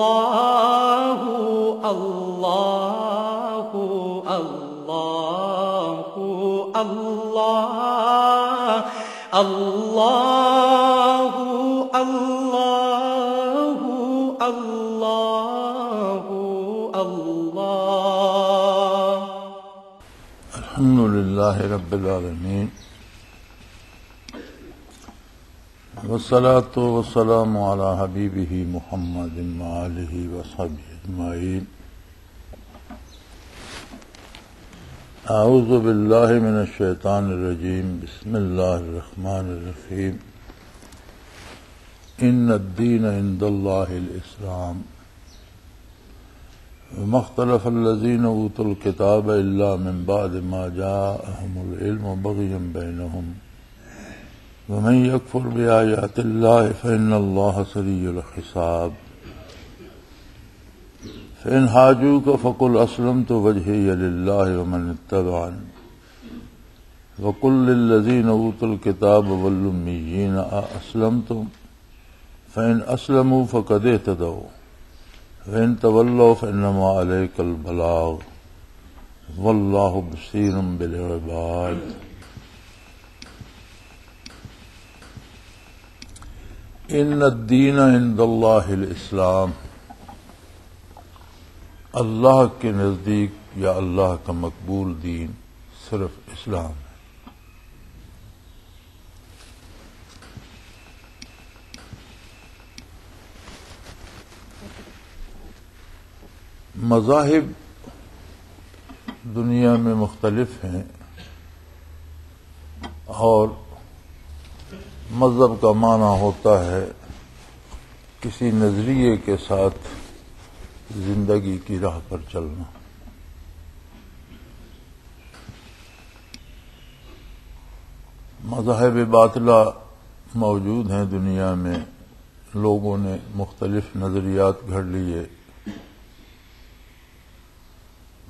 اللہ اللہ اللہ اللہ اللہ اللہ اللہ اللہ. الحمد للہ رب العالمین والصلاة والسلام علی حبیبہ محمد وآلہ وصحبہ اجمعین. اعوذ باللہ من الشیطان الرجیم. بسم اللہ الرحمن الرحیم. ان الدین عند اللہ الاسلام وما اختلف الذین اوتوا الکتاب الا من بعد ما جاءهم العلم بغیا بینہم ومن یکفر بآیات اللہ فإن اللہ سریع الحساب. فإن حاجوک فقل اسلمت وجہی للہ ومن اتبعنی وقل للذین اوتوا الکتاب والامیین اسلمتم فإن اسلموا فقد اہتدوا وإن تولوا فإنما عليك البلاغ واللہ بصیر بالعباد. ان الدین عند اللہ الاسلام. اللہ کے نزدیک یا اللہ کا مقبول دین صرف اسلام ہے. مذاہب دنیا میں مختلف ہیں اور مذہب کا معنی ہوتا ہے کسی نظریے کے ساتھ زندگی کی راہ پر چلنا. مذاہب باطلہ موجود ہیں دنیا میں. لوگوں نے مختلف نظریات گھڑ لیے.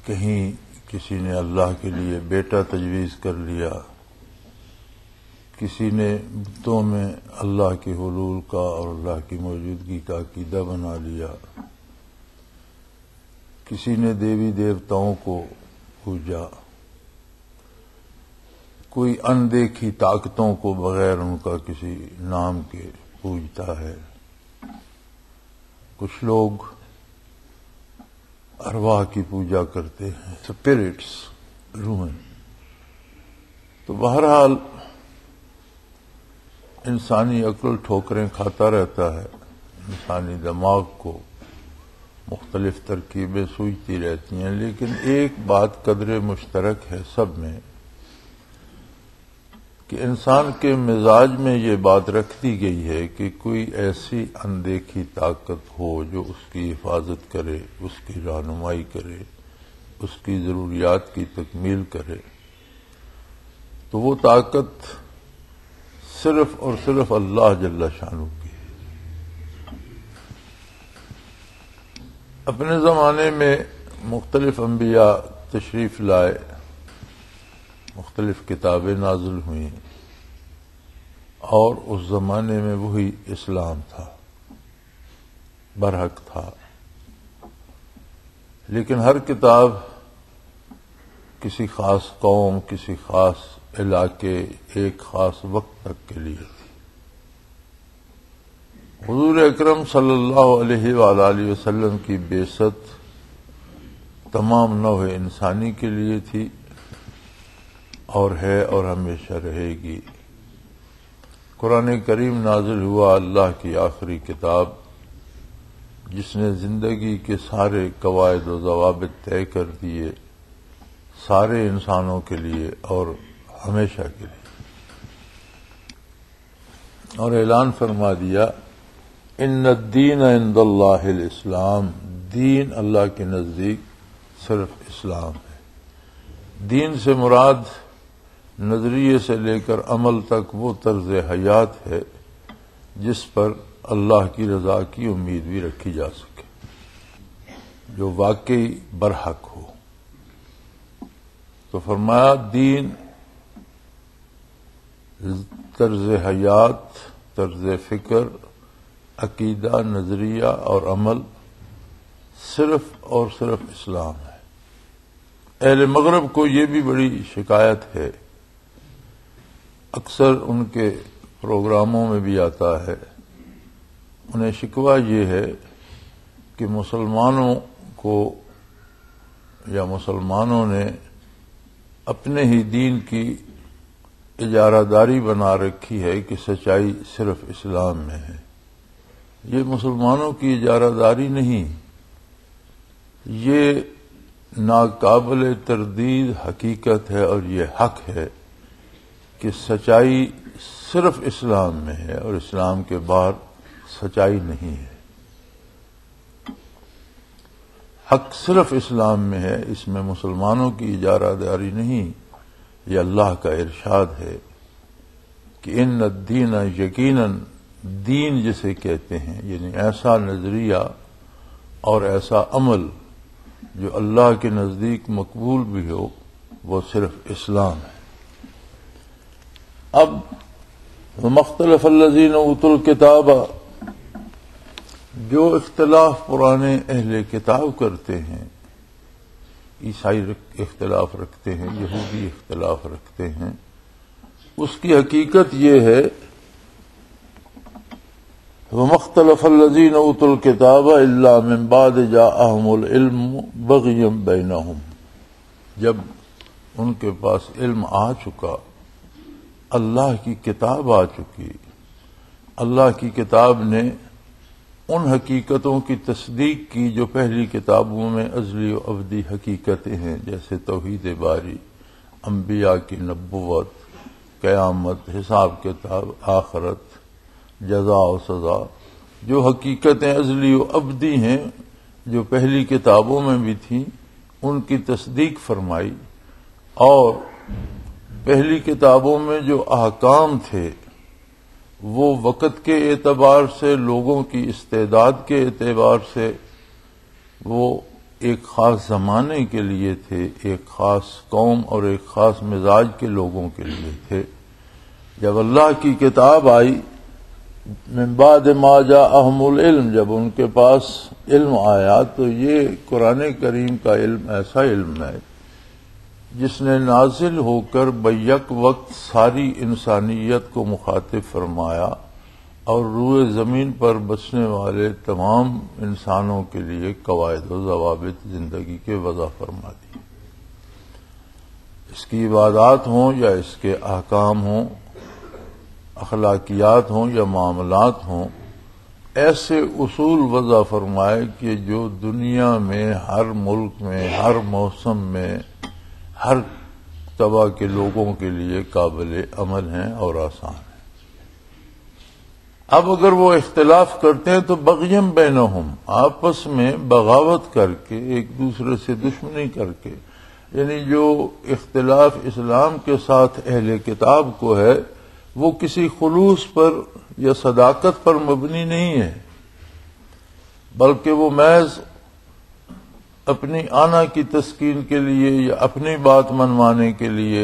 کہیں کسی نے اللہ کے لیے بیٹا تجویز کر لیا، کسی نے بتوں میں اللہ کے حلول کا اور اللہ کی موجودگی کا عقیدہ بنا لیا، کسی نے دیوی دیوتاؤں کو پوجا، کوئی اندیکھی طاقتوں کو بغیر ان کا کسی نام کے پوجتا ہے. کچھ لوگ ارواح کی پوجا کرتے ہیں، اسپرٹس، روحیں. تو بہرحال انسانی عقل ٹھوکریں کھاتا رہتا ہے. انسانی دماغ کو مختلف ترکیبیں سوچتی رہتی ہیں، لیکن ایک بات قدر مشترک ہے سب میں کہ انسان کے مزاج میں یہ بات رکھ دی گئی ہے کہ کوئی ایسی اندیکھی طاقت ہو جو اس کی حفاظت کرے، اس کی رہنمائی کرے، اس کی ضروریات کی تکمیل کرے. تو وہ طاقت صرف اور صرف اللہ جل شانہ کی ہے. اپنے زمانے میں مختلف انبیاء تشریف لائے، مختلف کتابیں نازل ہوئیں، اور اس زمانے میں وہی اسلام تھا، برحق تھا. لیکن ہر کتاب کسی خاص قوم، کسی خاص علاقے، ایک خاص وقت تک کے لیے تھی. حضور اکرم صلی اللہ علیہ وآلہ وسلم کی بعثت تمام نوع انسانی کے لیے تھی اور ہے اور ہمیشہ رہے گی. قرآن کریم نازل ہوا، اللہ کی آخری کتاب، جس نے زندگی کے سارے قواعد و ضوابط طے کر دیے سارے انسانوں کے لیے اور ہمیشہ کے لیے، اور اعلان فرما دیا ان الدین عند اللہ الاسلام. دین اللہ کے نزدیک صرف اسلام ہے. دین سے مراد نظریے سے لے کر عمل تک وہ طرز حیات ہے جس پر اللہ کی رضا کی امید بھی رکھی جا سکے، جو واقعی برحق ہو. تو فرمایا دین طرز حیات، طرز فکر، عقیدہ، نظریہ اور عمل صرف اور صرف اسلام ہے۔ اہل مغرب کو یہ بھی بڑی شکایت ہے، اکثر ان کے پروگراموں میں بھی آتا ہے، انہیں شکوہ یہ ہے کہ مسلمانوں کو یا مسلمانوں نے اپنے ہی دین کی اجارہ داری بنا رکھی ہے کہ سچائی صرف اسلام میں ہے۔ یہ مسلمانوں کی اجارہ داری نہیں، یہ ناقابل تردید حقیقت ہے اور یہ حق ہے کہ سچائی صرف اسلام میں ہے اور اسلام کے باہر سچائی نہیں ہے۔ حق صرف اسلام میں ہے، اس میں مسلمانوں کی اجارہ داری نہیں۔ یہ اللہ کا ارشاد ہے کہ ان الدین یقیناً، دین جسے کہتے ہیں یعنی ایسا نظریہ اور ایسا عمل جو اللہ کے نزدیک مقبول بھی ہو، وہ صرف اسلام ہے۔ اب وَمَخْتَلَفَ الَّذِينَ أُوتُوا الْكِتَابَ، جو اختلاف پرانے اہل کتاب کرتے ہیں، عیسائی اختلاف رکھتے ہیں، یہودی اختلاف رکھتے ہیں، اس کی حقیقت یہ ہے وَمَخْتَلَفَ الَّذِينَ أُوتُوا الْكِتَابَ إِلَّا مِن بَعْدِ جَاءَهُمُ الْعِلْمُ بَغْيًا بَيْنَهُمْ، جب ان کے پاس علم آ چکا، اللہ کی کتاب آ چکی، اللہ کی کتاب نے ان حقیقتوں کی تصدیق کی جو پہلی کتابوں میں ازلی و ابدی حقیقتیں ہیں، جیسے توحید باری، انبیاء کی نبوت، قیامت، حساب کتاب، آخرت، جزا و سزا، جو حقیقتیں ازلی و ابدی ہیں جو پہلی کتابوں میں بھی تھیں، ان کی تصدیق فرمائی، اور پہلی کتابوں میں جو احکام تھے وہ وقت کے اعتبار سے، لوگوں کی استعداد کے اعتبار سے وہ ایک خاص زمانے کے لیے تھے، ایک خاص قوم اور ایک خاص مزاج کے لوگوں کے لیے تھے۔ جب اللہ کی کتاب آئی، من بعد ما جاءہم العلم، جب ان کے پاس علم آیا، تو یہ قرآن کریم کا علم ایسا علم ہے جس نے نازل ہو کر بیک وقت ساری انسانیت کو مخاطب فرمایا اور روئے زمین پر بسنے والے تمام انسانوں کے لیے قواعد و ضوابط زندگی کے وضع فرما دی۔ اس کی عبادات ہوں یا اس کے احکام ہوں، اخلاقیات ہوں یا معاملات ہوں، ایسے اصول وضع فرمائے کہ جو دنیا میں ہر ملک میں، ہر موسم میں، ہر طبع کے لوگوں کے لیے قابل عمل ہیں اور آسان ہیں۔ اب اگر وہ اختلاف کرتے ہیں تو بغیم بینہم، آپس میں بغاوت کر کے، ایک دوسرے سے دشمنی کر کے، یعنی جو اختلاف اسلام کے ساتھ اہل کتاب کو ہے وہ کسی خلوص پر یا صداقت پر مبنی نہیں ہے، بلکہ وہ محض اپنی آنا کی تسکین کے لیے یا اپنی بات منوانے کے لیے۔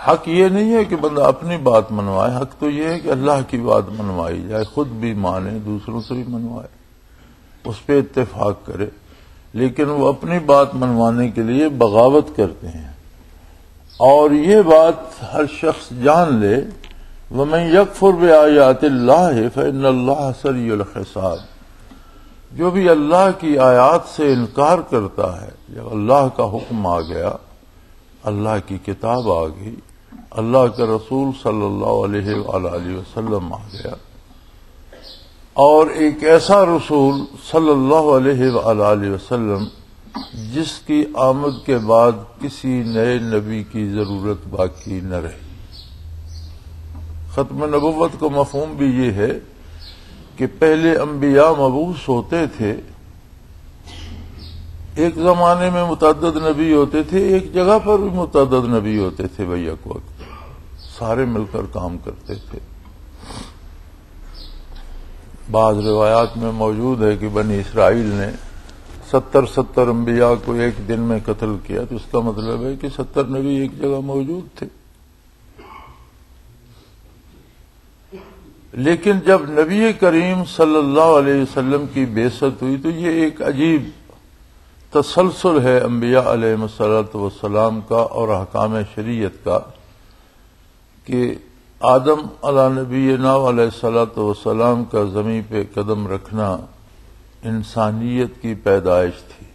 حق یہ نہیں ہے کہ بندہ اپنی بات منوائے، حق تو یہ ہے کہ اللہ کی بات منوائی جائے، خود بھی مانے، دوسروں سے بھی منوائے، اس پہ اتفاق کرے، لیکن وہ اپنی بات منوانے کے لیے بغاوت کرتے ہیں۔ اور یہ بات ہر شخص جان لے، وَمَن يَكْفُرْ بِآيَاتِ اللَّهِ فَإِنَّ اللَّهَ سَرِيعُ الْحِسَابِ، جو بھی اللہ کی آیات سے انکار کرتا ہے، جب اللہ کا حکم آ گیا، اللہ کی کتاب آ گئی، اللہ کے رسول صلی اللہ علیہ وآلہ وسلم آ گیا، اور ایک ایسا رسول صلی اللہ علیہ وآلہ وسلم جس کی آمد کے بعد کسی نئے نبی کی ضرورت باقی نہ رہی۔ ختم نبوت کا مفہوم بھی یہ ہے کہ پہلے انبیاء مبعوث ہوتے تھے، ایک زمانے میں متعدد نبی ہوتے تھے، ایک جگہ پر بھی متعدد نبی ہوتے تھے، بیک وقت سارے مل کر کام کرتے تھے۔ بعض روایات میں موجود ہے کہ بنی اسرائیل نے 70 انبیاء کو ایک دن میں قتل کیا، تو اس کا مطلب ہے کہ 70 نبی ایک جگہ موجود تھے۔ لیکن جب نبی کریم صلی اللہ علیہ وسلم کی بعثت ہوئی تو یہ ایک عجیب تسلسل ہے انبیاء علیہ الصلوۃ والسلام کا اور احکام شریعت کا کہ آدم علی نبینا علیہ الصلوۃ والسلام کا زمین پہ قدم رکھنا انسانیت کی پیدائش تھی.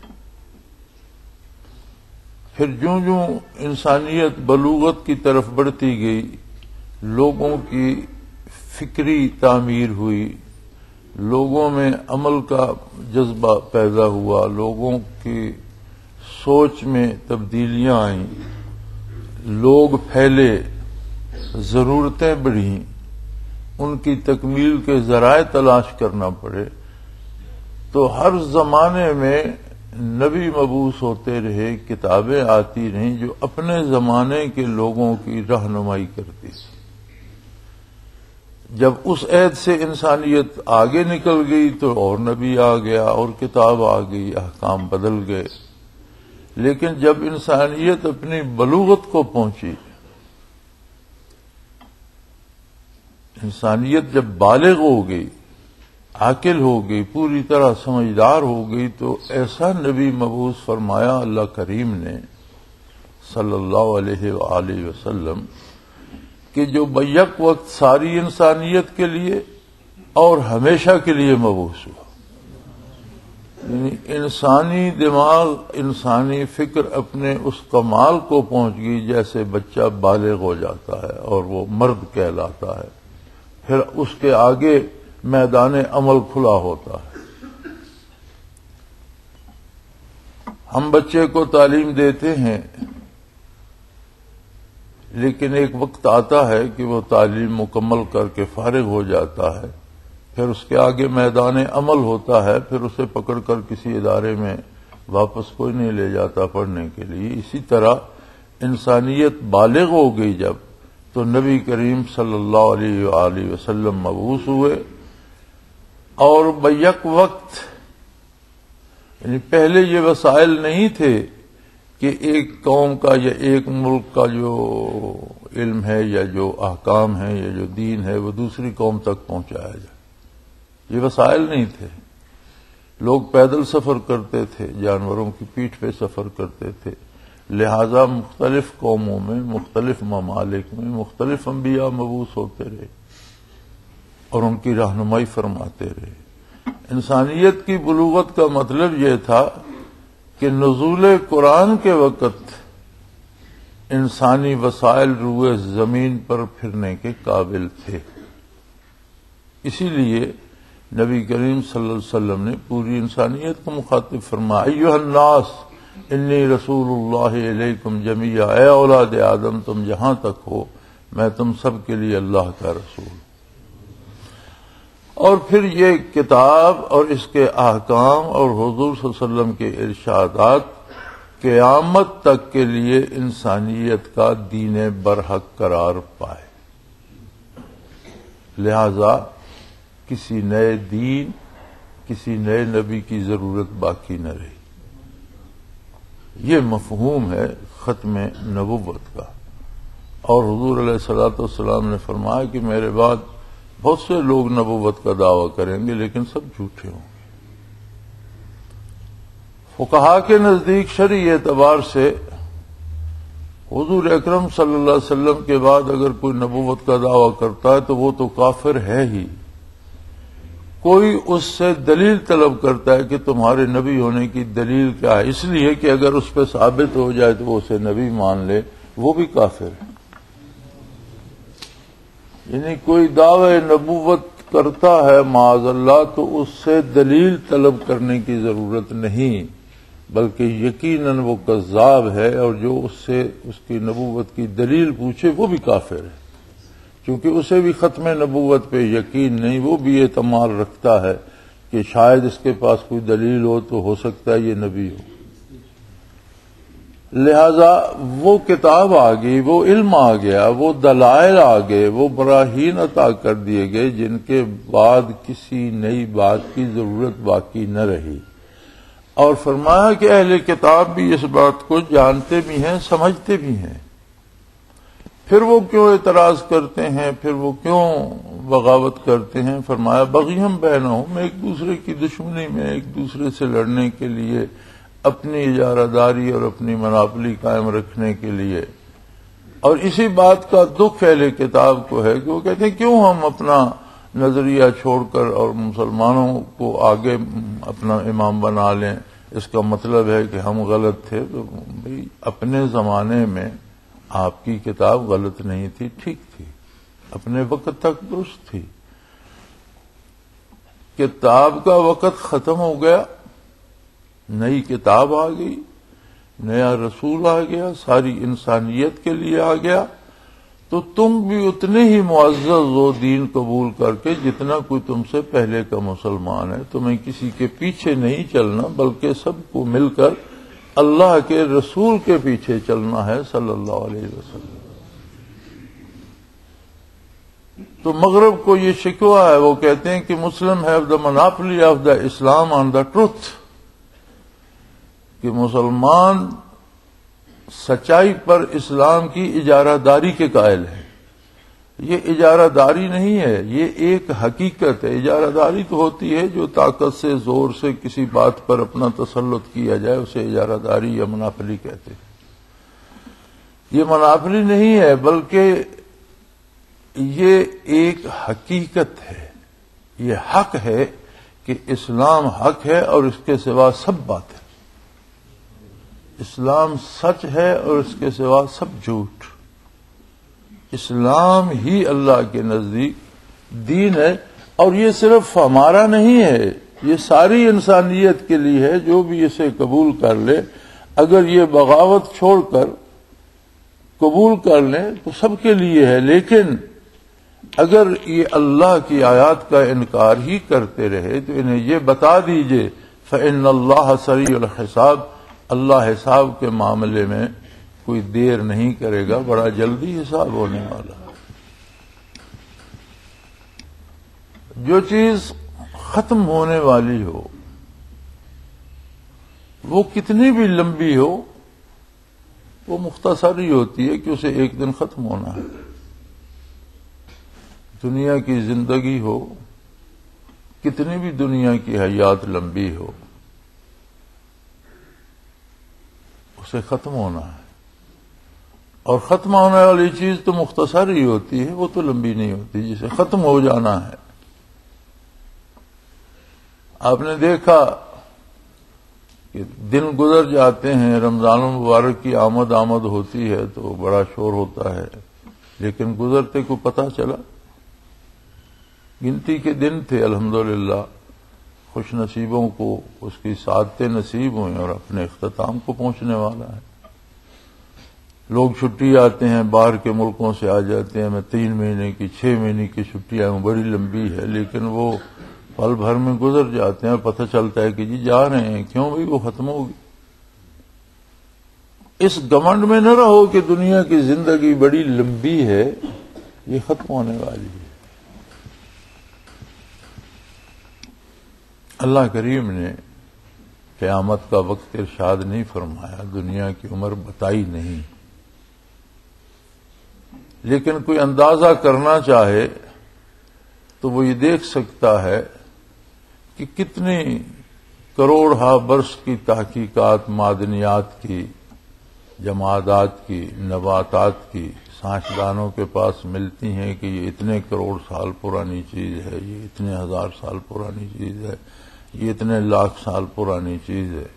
پھر جوں جوں انسانیت بلوغت کی طرف بڑھتی گئی، لوگوں کی فکری تعمیر ہوئی، لوگوں میں عمل کا جذبہ پیدا ہوا، لوگوں کی سوچ میں تبدیلیاں آئیں، لوگ پھیلے، ضرورتیں بڑھیں، ان کی تکمیل کے ذرائع تلاش کرنا پڑے. تو ہر زمانے میں نبی مبعوث ہوتے رہے، کتابیں آتی رہیں جو اپنے زمانے کے لوگوں کی رہنمائی کرتی تھی. جب اس عہد سے انسانیت آگے نکل گئی تو اور نبی آ گیا اور کتاب آ گئی، احکام بدل گئے. لیکن جب انسانیت اپنی بلوغت کو پہنچی، انسانیت جب بالغ ہو گئی، عاقل ہو گئی، پوری طرح سمجھدار ہو گئی، تو ایسا نبی مبعوث فرمایا اللہ کریم نے صلی اللہ علیہ وآلہ وسلم کہ جو بیک وقت ساری انسانیت کے لیے اور ہمیشہ کے لیے مبعوث ہوا. یعنی انسانی دماغ، انسانی فکر اپنے اس کمال کو پہنچ گئی جیسے بچہ بالغ ہو جاتا ہے اور وہ مرد کہلاتا ہے، پھر اس کے آگے میدان عمل کھلا ہوتا ہے. ہم بچے کو تعلیم دیتے ہیں، لیکن ایک وقت آتا ہے کہ وہ تعلیم مکمل کر کے فارغ ہو جاتا ہے، پھر اس کے آگے میدان عمل ہوتا ہے، پھر اسے پکڑ کر کسی ادارے میں واپس کوئی نہیں لے جاتا پڑھنے کے لیے. اسی طرح انسانیت بالغ ہو گئی جب، تو نبی کریم صلی اللہ علیہ وآلہ وسلم مبعوث ہوئے. اور بیک وقت یعنی پہلے یہ وسائل نہیں تھے کہ ایک قوم کا یا ایک ملک کا جو علم ہے یا جو احکام ہے یا جو دین ہے وہ دوسری قوم تک پہنچایا جائے. یہ وسائل نہیں تھے. لوگ پیدل سفر کرتے تھے، جانوروں کی پیٹھ پہ سفر کرتے تھے. لہذا مختلف قوموں میں، مختلف ممالک میں مختلف انبیاء مبعوث ہوتے رہے اور ان کی رہنمائی فرماتے رہے. انسانیت کی بلوغت کا مطلب یہ تھا کہ نزول قرآن کے وقت انسانی وسائل روئے زمین پر پھرنے کے قابل تھے. اسی لیے نبی کریم صلی اللہ علیہ وسلم نے پوری انسانیت کو مخاطب فرمایا، ایھا الناس انی رسول اللہ علیکم جمیعا، اے اولاد آدم تم جہاں تک ہو میں تم سب کے لیے اللہ کا رسول. اور پھر یہ کتاب اور اس کے احکام اور حضور صلی اللہ علیہ وسلم کے ارشادات قیامت تک کے لیے انسانیت کا دین برحق قرار پائے. لہذا کسی نئے دین، کسی نئے نبی کی ضرورت باقی نہ رہی. یہ مفہوم ہے ختم نبوت کا. اور حضور علیہ الصلوۃ والسلام نے فرمایا کہ میرے بعد بہت سے لوگ نبوت کا دعویٰ کریں گے لیکن سب جھوٹے ہوں گے. فقہا کے نزدیک شرعی اعتبار سے حضور اکرم صلی اللہ علیہ وسلم کے بعد اگر کوئی نبوت کا دعویٰ کرتا ہے تو وہ تو کافر ہے ہی. کوئی اس سے دلیل طلب کرتا ہے کہ تمہارے نبی ہونے کی دلیل کیا ہے، اس لیے کہ اگر اس پہ ثابت ہو جائے تو وہ اسے نبی مان لے، وہ بھی کافر ہے. یعنی کوئی دعوی نبوت کرتا ہے معاذ اللہ تو اس سے دلیل طلب کرنے کی ضرورت نہیں، بلکہ یقیناً وہ کذاب ہے، اور جو اس سے اس کی نبوت کی دلیل پوچھے وہ بھی کافر ہے، کیونکہ اسے بھی ختم نبوت پہ یقین نہیں. وہ بھی اعتماد رکھتا ہے کہ شاید اس کے پاس کوئی دلیل ہو تو ہو سکتا ہے یہ نبی ہو. لہذا وہ کتاب آ گئی، وہ علم آ گیا، وہ دلائل آ گئے، وہ براہین عطا کر دیے گئے جن کے بعد کسی نئی بات کی ضرورت باقی نہ رہی. اور فرمایا کہ اہل کتاب بھی اس بات کو جانتے بھی ہیں، سمجھتے بھی ہیں. پھر وہ کیوں اعتراض کرتے ہیں، پھر وہ کیوں بغاوت کرتے ہیں؟ فرمایا بغیم بینہم، ایک دوسرے کی دشمنی میں، ایک دوسرے سے لڑنے کے لیے، اپنی اجارہ داری اور اپنی مناپلی قائم رکھنے کے لیے. اور اسی بات کا دکھ اہل کتاب کو ہے کہ وہ کہتے ہیں کیوں ہم اپنا نظریہ چھوڑ کر اور مسلمانوں کو آگے اپنا امام بنا لیں؟ اس کا مطلب ہے کہ ہم غلط تھے. تو بھئی اپنے زمانے میں آپ کی کتاب غلط نہیں تھی، ٹھیک تھی، اپنے وقت تک درست تھی. کتاب کا وقت ختم ہو گیا، نئی کتاب آ گئی، نیا رسول آ گیا، ساری انسانیت کے لیے آ گیا. تو تم بھی اتنے ہی معزز ہو دین قبول کر کے جتنا کوئی تم سے پہلے کا مسلمان ہے. تمہیں کسی کے پیچھے نہیں چلنا، بلکہ سب کو مل کر اللہ کے رسول کے پیچھے چلنا ہے صلی اللہ علیہ وسلم. تو مغرب کو یہ شکوہ ہے، وہ کہتے ہیں کہ Muslim have the monopoly of the Islam on the truth, کہ مسلمان سچائی پر اسلام کی اجارہ داری کے قائل ہے. یہ اجارہ داری نہیں ہے، یہ ایک حقیقت ہے. اجارہ داری تو ہوتی ہے جو طاقت سے، زور سے کسی بات پر اپنا تسلط کیا جائے، اسے اجارہ داری یا مناپلی کہتے ہیں. یہ مناپلی نہیں ہے، بلکہ یہ ایک حقیقت ہے، یہ حق ہے کہ اسلام حق ہے اور اس کے سوا سب بات ہے. اسلام سچ ہے اور اس کے سوا سب جھوٹ. اسلام ہی اللہ کے نزدیک دین ہے، اور یہ صرف ہمارا نہیں ہے، یہ ساری انسانیت کے لیے ہے. جو بھی اسے قبول کر لے، اگر یہ بغاوت چھوڑ کر قبول کر لیں تو سب کے لیے ہے. لیکن اگر یہ اللہ کی آیات کا انکار ہی کرتے رہے تو انہیں یہ بتا دیجئے فَإِنَّ اللَّهَ سَرِيعُ الْحِسَابِ، اللہ حساب کے معاملے میں کوئی دیر نہیں کرے گا، بڑا جلدی حساب ہونے والا. جو چیز ختم ہونے والی ہو وہ کتنی بھی لمبی ہو وہ مختصر ہی ہوتی ہے کہ اسے ایک دن ختم ہونا ہے. دنیا کی زندگی ہو، کتنی بھی دنیا کی حیات لمبی ہو، اسے ختم ہونا ہے. اور ختم ہونے والی چیز تو مختصر ہی ہوتی ہے، وہ تو لمبی نہیں ہوتی جسے ختم ہو جانا ہے. آپ نے دیکھا کہ دن گزر جاتے ہیں، رمضان المبارک کی آمد ہوتی ہے تو بڑا شور ہوتا ہے، لیکن گزرتے کو پتہ چلا. گنتی کے دن تھے، الحمدللہ خوش نصیبوں کو اس کی سعادتیں نصیب ہوئیں اور اپنے اختتام کو پہنچنے والا ہے. لوگ چھٹی آتے ہیں، باہر کے ملکوں سے آ جاتے ہیں. میں 3 مہینے کی 6 مہینے کی چھٹی آئی ہوں، بڑی لمبی ہے، لیکن وہ پل بھر میں گزر جاتے ہیں اور پتہ چلتا ہے کہ جی جا رہے ہیں. کیوں بھائی؟ وہ ختم ہوگی. اس گمنڈ میں نہ رہو کہ دنیا کی زندگی بڑی لمبی ہے، یہ ختم ہونے والی ہے. اللہ کریم نے قیامت کا وقت ارشاد نہیں فرمایا، دنیا کی عمر بتائی نہیں. لیکن کوئی اندازہ کرنا چاہے تو وہ یہ دیکھ سکتا ہے کہ کتنی کروڑ برس کی تحقیقات معدنیات کی، جمادات کی، نباتات کی سائنسدانوں کے پاس ملتی ہیں کہ یہ اتنے کروڑ سال پرانی چیز ہے، یہ اتنے ہزار سال پرانی چیز ہے، یہ اتنے لاکھ سال پرانی چیز ہے.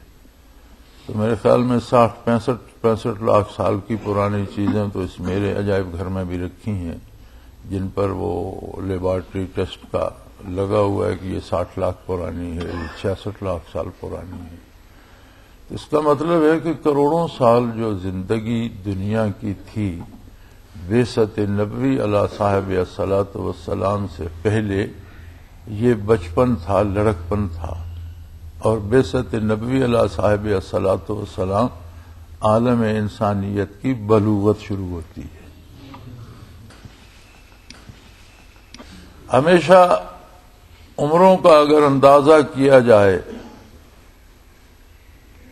تو میرے خیال میں 65 لاکھ سال کی پرانی چیزیں تو اس میرے عجائب گھر میں بھی رکھی ہیں، جن پر وہ لیبارٹری ٹیسٹ کا لگا ہوا ہے کہ یہ 60 لاکھ پرانی ہے، یہ 66 لاکھ سال پرانی ہے. اس کا مطلب ہے کہ کروڑوں سال جو زندگی دنیا کی تھی، بعثت نبوی علی صاحب الصلاۃ والسلام سے پہلے یہ بچپن تھا، لڑکپن تھا. اور بعثت نبوی علی صاحب الصلاۃ والسلام عالم انسانیت کی بلوغت شروع ہوتی ہے. ہمیشہ عمروں کا اگر اندازہ کیا جائے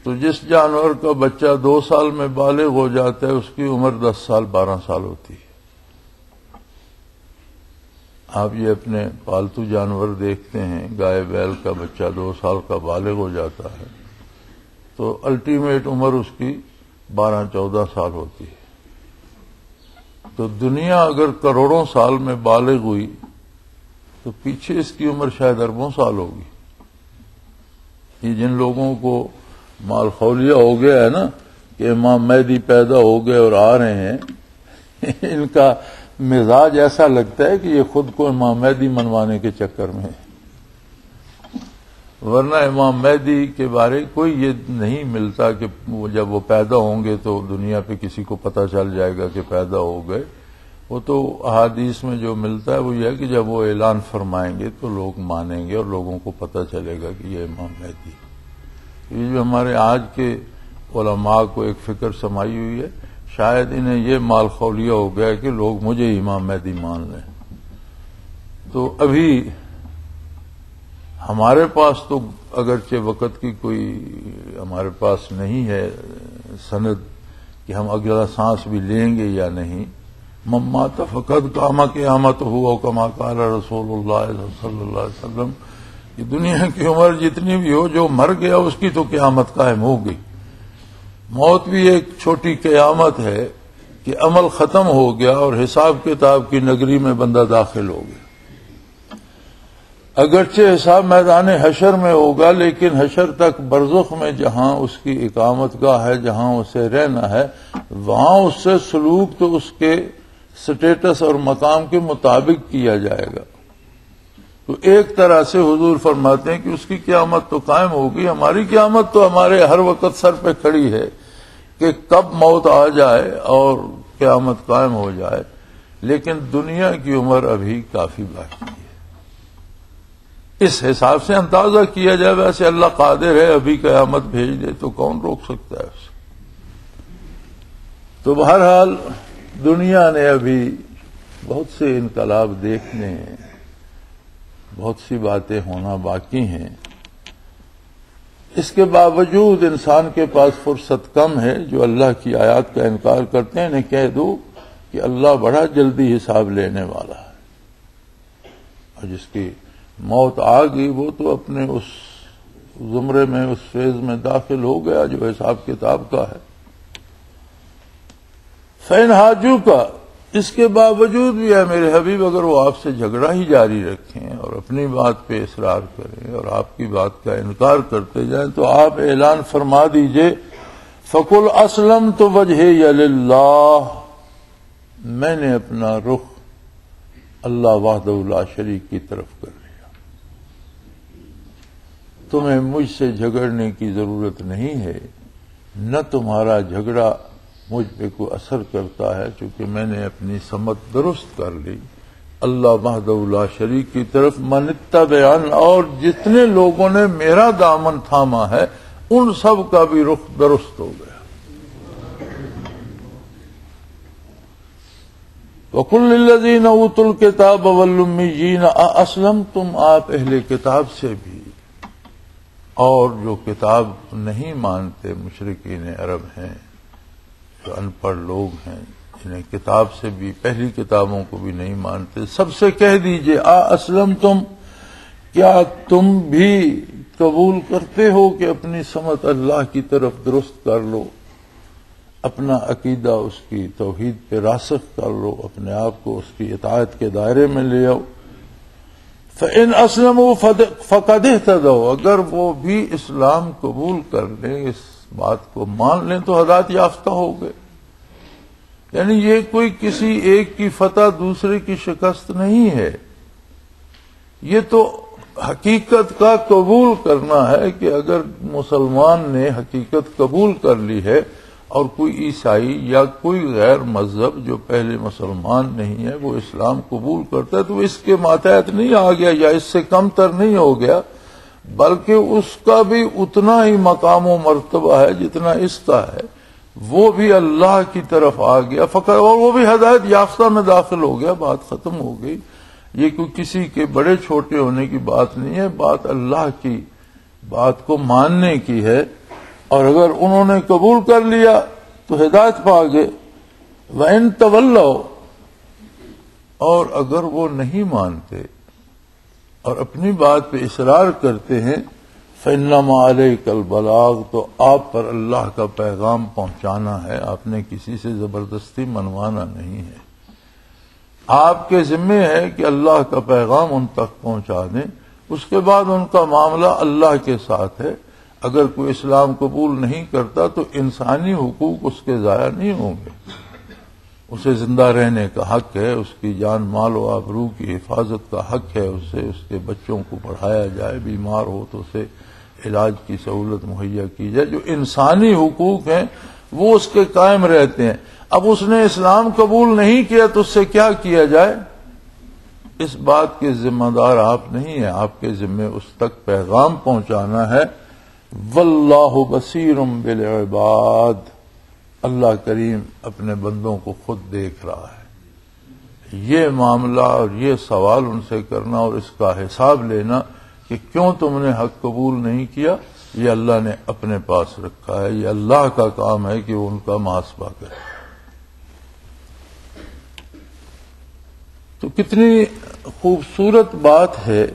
تو جس جانور کا بچہ 2 سال میں بالغ ہو جاتا ہے اس کی عمر 10 سال 12 سال ہوتی ہے. آپ یہ اپنے پالتو جانور دیکھتے ہیں، گائے بیل کا بچہ 2 سال کا بالغ ہو جاتا ہے تو الٹیمیٹ عمر اس کی 12-14 سال ہوتی ہے. تو دنیا اگر کروڑوں سال میں بالغ ہوئی تو پیچھے اس کی عمر شاید اربوں سال ہوگی. یہ جن لوگوں کو مال خولیہ ہو گیا ہے نا کہ امام مہدی پیدا ہو گئے اور آ رہے ہیں، ان کا مزاج ایسا لگتا ہے کہ یہ خود کو امام مہدی منوانے کے چکر میں ہے. ورنہ امام مہدی کے بارے کوئی یہ نہیں ملتا کہ جب وہ پیدا ہوں گے تو دنیا پہ کسی کو پتہ چل جائے گا کہ پیدا ہو گئے. وہ تو احادیث میں جو ملتا ہے وہ یہ ہے کہ جب وہ اعلان فرمائیں گے تو لوگ مانیں گے اور لوگوں کو پتہ چلے گا کہ یہ امام مہدی. یہ جو ہمارے آج کے علماء کو ایک فکر سمائی ہوئی ہے، شاید انہیں یہ مال خولیہ ہو گیا کہ لوگ مجھے امام مہدی مان لیں. تو ابھی ہمارے پاس تو اگرچہ وقت کی کوئی ہمارے پاس نہیں ہے سند کہ ہم اگلا سانس بھی لیں گے یا نہیں. ممات فقط قام قیامت ہوا کما قال رسول اللہ صلی اللہ علیہ وسلم، کہ دنیا کی عمر جتنی بھی ہو، جو مر گیا اس کی تو قیامت قائم ہو گئی. موت بھی ایک چھوٹی قیامت ہے کہ عمل ختم ہو گیا اور حساب کتاب کی نگری میں بندہ داخل ہو گیا. اگرچہ حساب میدان حشر میں ہوگا، لیکن حشر تک برزخ میں جہاں اس کی اقامت گاہ ہے، جہاں اسے رہنا ہے، وہاں اس سے سلوک تو اس کے سٹیٹس اور مقام کے مطابق کیا جائے گا. تو ایک طرح سے حضور فرماتے ہیں کہ اس کی قیامت تو قائم ہوگی. ہماری قیامت تو ہمارے ہر وقت سر پہ کھڑی ہے کہ کب موت آ جائے اور قیامت قائم ہو جائے، لیکن دنیا کی عمر ابھی کافی باقی ہے. اس حساب سے اندازہ کیا جائے، ویسے اللہ قادر ہے ابھی قیامت بھیج دے تو کون روک سکتا ہے اسے. تو بہرحال دنیا نے ابھی بہت سے انقلاب دیکھنے ہیں، بہت سی باتیں ہونا باقی ہیں. اس کے باوجود انسان کے پاس فرصت کم ہے. جو اللہ کی آیات کا انکار کرتے ہیں انہیں کہہ دو کہ اللہ بڑا جلدی حساب لینے والا ہے، اور جس کی موت آ گئی وہ تو اپنے اس زمرے میں، اس فیز میں داخل ہو گیا جو حساب کتاب کا ہے. فین حاجو کا، اس کے باوجود بھی ہے میرے حبیب، اگر وہ آپ سے جھگڑا ہی جاری رکھیں اور اپنی بات پہ اصرار کریں اور آپ کی بات کا انکار کرتے جائیں تو آپ اعلان فرما دیجئے فَقُلْ أَسْلَمْتُ وَجْهِيَ لِلَّهِ، میں نے اپنا رخ اللہ وحدہ لا شریک کی طرف کر لیا. تمہیں مجھ سے جھگڑنے کی ضرورت نہیں ہے، نہ تمہارا جھگڑا مجھ پہ کوئی اثر کرتا ہے، چونکہ میں نے اپنی سمت درست کر لی اللہ وحدہ لا شریک کی طرف. من اتبعن، اور جتنے لوگوں نے میرا دامن تھاما ہے ان سب کا بھی رخ درست ہو گیا. وَقُلْ لِلَّذِينَ أُوتُوا الْكِتَابَ وَالْأُمِّيِّينَ أَأَسْلَمْتُمْ، آپ اہل کتاب سے بھی اور جو کتاب نہیں مانتے مشرکین عرب ہیں، جو ان پڑھ لوگ ہیں، انہیں کتاب سے بھی، پہلی کتابوں کو بھی نہیں مانتے، سب سے کہہ دیجئے اسلمتم، کیا تم بھی قبول کرتے ہو کہ اپنی سمت اللہ کی طرف درست کر لو، اپنا عقیدہ اس کی توحید پہ راسخ کر لو، اپنے آپ کو اس کی اطاعت کے دائرے میں لے آؤ. فَإِنْ أَسْلَمُوا فَقَدْ اهْتَدَوْا، اگر وہ بھی اسلام قبول کر لیں، اس بات کو مان لیں تو ہدایت یافتہ ہو گئے. یعنی یہ کوئی کسی ایک کی فتح دوسرے کی شکست نہیں ہے، یہ تو حقیقت کا قبول کرنا ہے کہ اگر مسلمان نے حقیقت قبول کر لی ہے اور کوئی عیسائی یا کوئی غیر مذہب جو پہلے مسلمان نہیں ہے وہ اسلام قبول کرتا ہے تو اس کے ماتحت نہیں آ گیا یا اس سے کم تر نہیں ہو گیا، بلکہ اس کا بھی اتنا ہی مقام و مرتبہ ہے جتنا اس کا ہے. وہ بھی اللہ کی طرف آ گیا فقط، اور وہ بھی ہدایت یافتہ میں داخل ہو گیا. بات ختم ہو گئی. یہ کوئی کسی کے بڑے چھوٹے ہونے کی بات نہیں ہے، بات اللہ کی بات کو ماننے کی ہے. اور اگر انہوں نے قبول کر لیا تو ہدایت پا گئے. وَإِن تَوَلَّوْا، اور اگر وہ نہیں مانتے اور اپنی بات پہ اصرار کرتے ہیں فإنما علیک البلاغ، تو آپ پر اللہ کا پیغام پہنچانا ہے، آپ نے کسی سے زبردستی منوانا نہیں ہے، آپ کے ذمے ہے کہ اللہ کا پیغام ان تک پہنچا دیں، اس کے بعد ان کا معاملہ اللہ کے ساتھ ہے۔ اگر کوئی اسلام قبول نہیں کرتا تو انسانی حقوق اس کے ضائع نہیں ہوں گے، اسے زندہ رہنے کا حق ہے، اس کی جان مال و آبرو کی حفاظت کا حق ہے، اسے اس کے بچوں کو پڑھایا جائے، بیمار ہو تو اسے علاج کی سہولت مہیا کی جائے، جو انسانی حقوق ہیں وہ اس کے قائم رہتے ہیں۔ اب اس نے اسلام قبول نہیں کیا تو اس سے کیا کیا جائے، اس بات کے ذمہ دار آپ نہیں ہیں، آپ کے ذمہ اس تک پیغام پہنچانا ہے۔ واللہ بصیر بالعباد، اللہ کریم اپنے بندوں کو خود دیکھ رہا ہے۔ یہ معاملہ اور یہ سوال ان سے کرنا اور اس کا حساب لینا کہ کیوں تم نے حق قبول نہیں کیا، یہ اللہ نے اپنے پاس رکھا ہے، یہ اللہ کا کام ہے کہ وہ ان کا محاسبہ کرے۔ تو کتنی خوبصورت بات ہے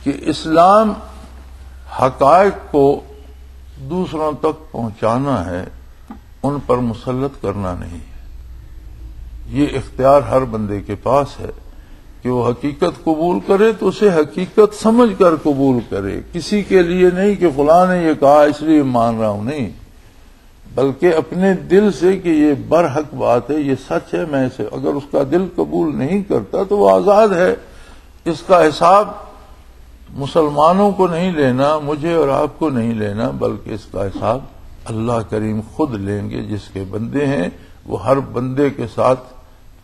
کہ اسلام حقائق کو دوسروں تک پہنچانا ہے، ان پر مسلط کرنا نہیں ہے۔ یہ اختیار ہر بندے کے پاس ہے کہ وہ حقیقت قبول کرے تو اسے حقیقت سمجھ کر قبول کرے، کسی کے لیے نہیں کہ فلاں نے یہ کہا اس لیے مان رہا ہوں، نہیں، بلکہ اپنے دل سے کہ یہ برحق بات ہے، یہ سچ ہے، میں اسے، اگر اس کا دل قبول نہیں کرتا تو وہ آزاد ہے، اس کا حساب مسلمانوں کو نہیں لینا، مجھے اور آپ کو نہیں لینا، بلکہ اس کا حساب اللہ کریم خود لیں گے۔ جس کے بندے ہیں وہ ہر بندے کے ساتھ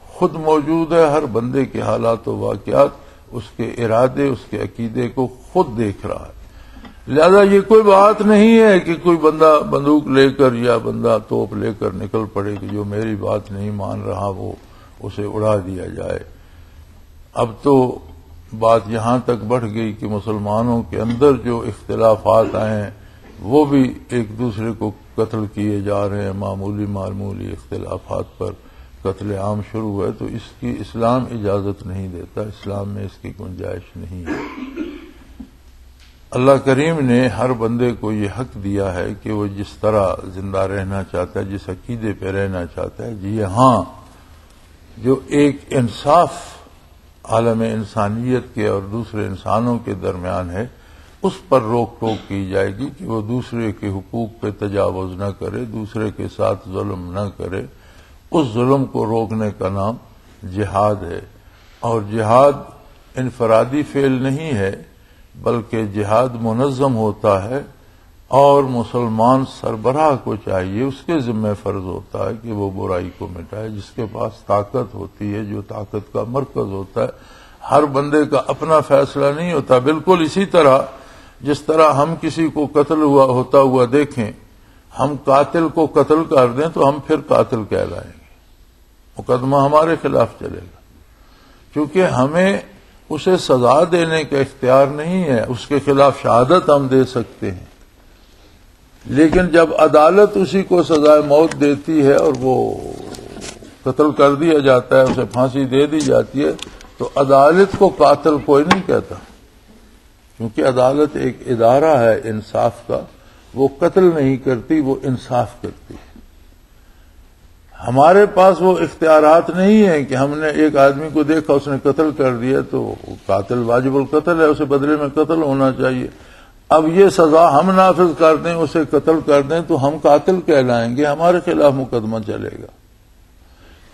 خود موجود ہے، ہر بندے کے حالات و واقعات، اس کے ارادے، اس کے عقیدے کو خود دیکھ رہا ہے۔ لہذا یہ کوئی بات نہیں ہے کہ کوئی بندہ بندوق لے کر یا بندہ توپ لے کر نکل پڑے کہ جو میری بات نہیں مان رہا وہ اسے اڑا دیا جائے۔ اب تو بات یہاں تک بڑھ گئی کہ مسلمانوں کے اندر جو اختلافات آئے ہیں وہ بھی ایک دوسرے کو قتل کیے جا رہے ہیں، معمولی اختلافات پر قتل عام شروع ہے، تو اس کی اسلام اجازت نہیں دیتا، اسلام میں اس کی گنجائش نہیں ہے۔ اللہ کریم نے ہر بندے کو یہ حق دیا ہے کہ وہ جس طرح زندہ رہنا چاہتا ہے، جس عقیدے پہ رہنا چاہتا ہے، جی ہاں، جو ایک انصاف عالم انسانیت کے اور دوسرے انسانوں کے درمیان ہے، اس پر روک ٹوک کی جائے گی کہ وہ دوسرے کے حقوق پہ تجاوز نہ کرے، دوسرے کے ساتھ ظلم نہ کرے۔ اس ظلم کو روکنے کا نام جہاد ہے، اور جہاد انفرادی فعل نہیں ہے، بلکہ جہاد منظم ہوتا ہے، اور مسلمان سربراہ کو چاہیے، اس کے ذمہ فرض ہوتا ہے کہ وہ برائی کو مٹائے، جس کے پاس طاقت ہوتی ہے، جو طاقت کا مرکز ہوتا ہے۔ ہر بندے کا اپنا فیصلہ نہیں ہوتا، بالکل اسی طرح جس طرح ہم کسی کو قتل ہوتا ہوا دیکھیں، ہم قاتل کو قتل کر دیں تو ہم پھر قاتل کہلائیں گے، مقدمہ ہمارے خلاف چلے گا، کیونکہ ہمیں اسے سزا دینے کا اختیار نہیں ہے، اس کے خلاف شہادت ہم دے سکتے ہیں، لیکن جب عدالت اسی کو سزائے موت دیتی ہے اور وہ قتل کر دیا جاتا ہے، اسے پھانسی دے دی جاتی ہے، تو عدالت کو قاتل کوئی نہیں کہتا، کیونکہ عدالت ایک ادارہ ہے انصاف کا، وہ قتل نہیں کرتی، وہ انصاف کرتی ہے۔ ہمارے پاس وہ اختیارات نہیں ہیں کہ ہم نے ایک آدمی کو دیکھا اس نے قتل کر دیا تو قاتل واجب القتل ہے، اسے بدلے میں قتل ہونا چاہیے، اب یہ سزا ہم نافذ کر دیں، اسے قتل کر دیں تو ہم قاتل کہلائیں گے، ہمارے خلاف مقدمہ چلے گا۔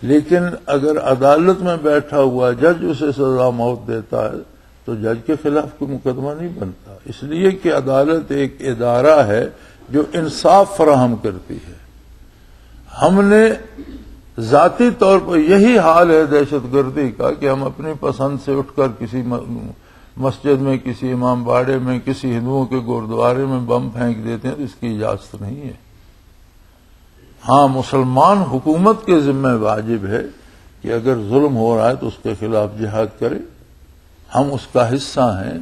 لیکن اگر عدالت میں بیٹھا ہوا جج اسے سزا موت دیتا ہے تو جج کے خلاف کوئی مقدمہ نہیں بنتا، اس لیے کہ عدالت ایک ادارہ ہے جو انصاف فراہم کرتی ہے۔ ہم نے ذاتی طور پر یہی حال ہے دہشت گردی کا کہ ہم اپنی پسند سے اٹھ کر کسی مسجد میں، کسی امام باڑے میں، کسی ہندوؤں کے گردوارے میں بم پھینک دیتے ہیں، تو اس کی اجازت نہیں ہے۔ ہاں، مسلمان حکومت کے ذمہ واجب ہے کہ اگر ظلم ہو رہا ہے تو اس کے خلاف جہاد کرے، ہم اس کا حصہ ہیں،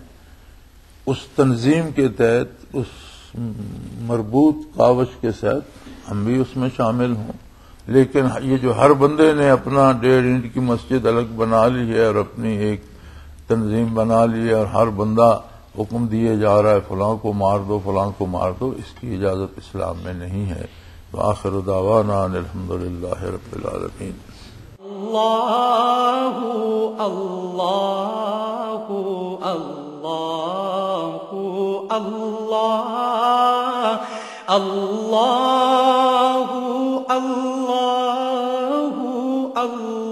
اس تنظیم کے تحت، اس مربوط کاوش کے ساتھ ہم بھی اس میں شامل ہوں، لیکن یہ جو ہر بندے نے اپنا 1.5 اینٹ کی مسجد الگ بنا لی ہے اور اپنی ایک تنظیم بنا لی ہے اور ہر بندہ حکم دیے جا رہا ہے فلاں کو مار دو فلاں کو مار دو، اس کی اجازت اسلام میں نہیں ہے۔ وآخر دعوانا ان الحمدللہ رب العالمین۔ اللہ اللہ اللہ اللہ اللہ اللہ اللہ